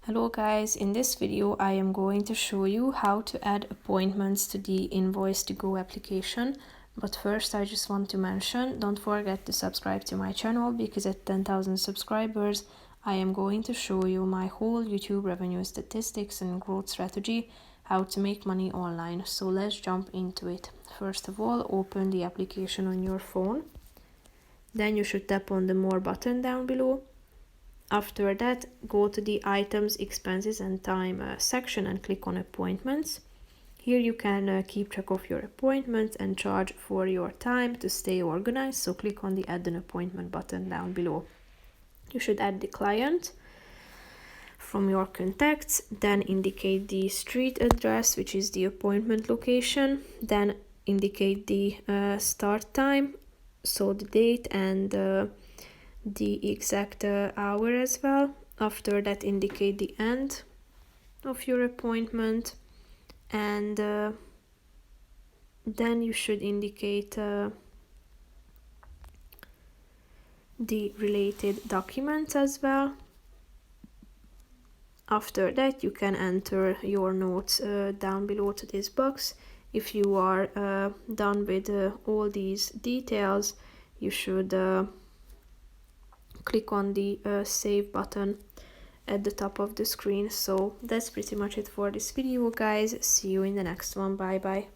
Hello guys, in this video I am going to show you how to add appointments to the Invoice2go application. But first I just want to mention, don't forget to subscribe to my channel because at 10,000 subscribers I am going to show you my whole YouTube revenue statistics and growth strategy, how to make money online. So let's jump into it. First of all, open the application on your phone. Then you should tap on the More button down below. After that, go to the Items, Expenses and Time section and click on Appointments. Here you can keep track of your appointments and charge for your time to stay organized, so click on the Add an Appointment button down below. You should add the client from your contacts, then indicate the street address, which is the appointment location, then indicate the start time, so the date and the exact hour as well. After that, indicate the end of your appointment, and then you should indicate the related documents as well. After that, you can enter your notes down below to this box. If you are done with all these details, you should click on the save button at the top of the screen. So that's pretty much it for this video, guys. See you in the next one. Bye bye.